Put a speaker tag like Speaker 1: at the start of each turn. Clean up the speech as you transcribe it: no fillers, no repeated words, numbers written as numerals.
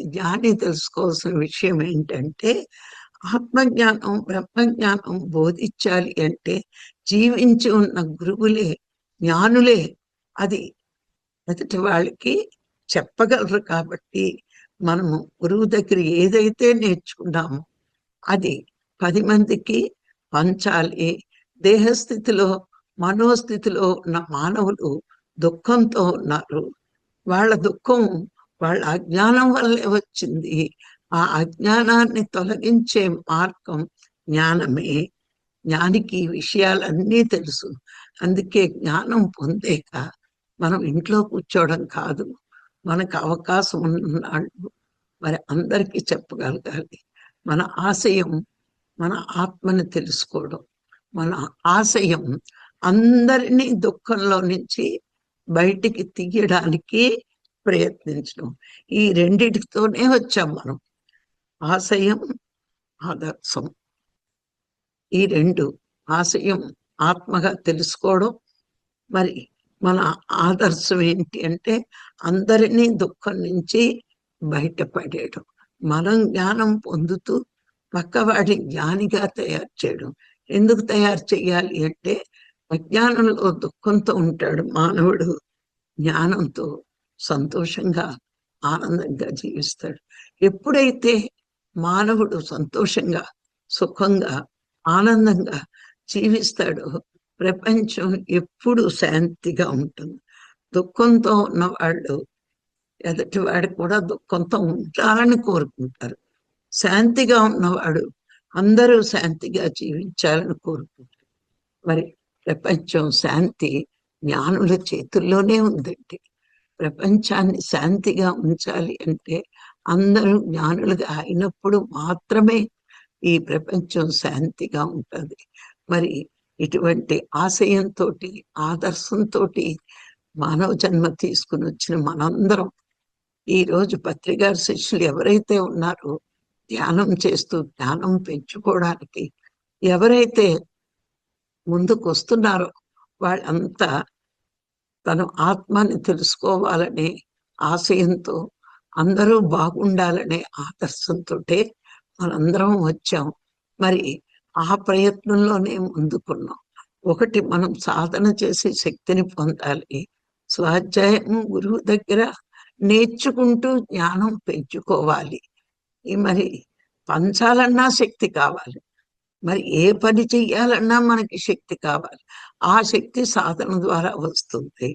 Speaker 1: జ్ఞాని తెలుసుకోవాల్సిన విషయం ఏంటంటే, ఆత్మజ్ఞానం, బ్రహ్మజ్ఞానం బోధించాలి అంటే జీవించి ఉన్న గురువులే, జ్ఞానులే అది ఎదుటి వాళ్ళకి చెప్పగలరు. కాబట్టి మనము గురువు దగ్గర ఏదైతే నేర్చుకున్నామో అది 10 మందికి పంచాలి. దేహస్థితిలో, మనోస్థితిలో ఉన్న మానవులు దుఃఖంతో ఉన్నారు. వాళ్ళ దుఃఖం వాళ్ళ అజ్ఞానం వల్లే వచ్చింది. ఆ అజ్ఞానాన్ని తొలగించే మార్గం జ్ఞానమే. జ్ఞానికి ఈ విషయాలన్నీ తెలుసు. అందుకే జ్ఞానం పొందాక మనం ఇంట్లో కూర్చోవడం కాదు, మనకు అవకాశం ఉన్నాళ్ళు మరి అందరికీ చెప్పగలగాలి. మన ఆశయం మన ఆత్మని తెలుసుకోవడం, మన ఆశయం అందరినీ దుఃఖంలో నుంచి బయటికి తీయడానికి ప్రయత్నించడం. ఈ రెండిటితోనే వచ్చాం మనం. ఆశయం, ఆదర్శం. ఈ రెండు, ఆశయం ఆత్మగా తెలుసుకోవడం, మరి మన ఆదర్శం ఏంటి అంటే అందరినీ దుఃఖం నుంచి బయటపడేయడం. మనం జ్ఞానం పొందుతూ పక్కవాడి జ్ఞానిగా తయారు చేయడం. ఎందుకు తయారు చేయాలి అంటే అజ్ఞానంలో దుఃఖంతో ఉంటాడు మానవుడు, జ్ఞానంతో సంతోషంగా ఆనందంగా జీవిస్తాడు. ఎప్పుడైతే మానవుడు సంతోషంగా, సుఖంగా, ఆనందంగా జీవిస్తాడో ప్రపంచం ఎప్పుడు శాంతిగా ఉంటుంది. దుఃఖంతో ఉన్నవాళ్ళు ఎదుటివాడు కూడా దుఃఖంతో ఉండాలని కోరుకుంటారు. శాంతిగా ఉన్నవాడు అందరూ శాంతిగా జీవించాలని కోరుకుంటారు. మరి ప్రపంచం శాంతి జ్ఞానుల చేతుల్లోనే ఉందండి. ప్రపంచాన్ని శాంతిగా ఉంచాలి అంటే అందరూ జ్ఞానులుగా అయినప్పుడు మాత్రమే ఈ ప్రపంచం శాంతిగా ఉంటుంది. మరి ఇటువంటి ఆశయంతో, ఆదర్శంతో మానవ జన్మ తీసుకుని వచ్చిన మనందరం ఈరోజు పత్రికారి శిష్యులు ఎవరైతే ఉన్నారో ధ్యానం చేస్తూ జ్ఞానం పెంచుకోవడానికి ఎవరైతే ముందుకు వస్తున్నారో వాళ్ళంతా తన ఆత్మని తెలుసుకోవాలనే ఆశయంతో, అందరూ బాగుండాలనే ఆదర్శంతో మనందరం వచ్చాం. మరి ఆ ప్రయత్నంలోనే ముందుకున్నాం. ఒకటి, మనం సాధన చేసి శక్తిని పొందాలి. స్వాధ్యాయం గురువు దగ్గర నేర్చుకుంటూ జ్ఞానం పెంచుకోవాలి. మరి పంచాలన్నా శక్తి కావాలి. మరి ఏ పని చెయ్యాలన్నా మనకి శక్తి కావాలి. ఆ శక్తి సాధన ద్వారా వస్తుంది.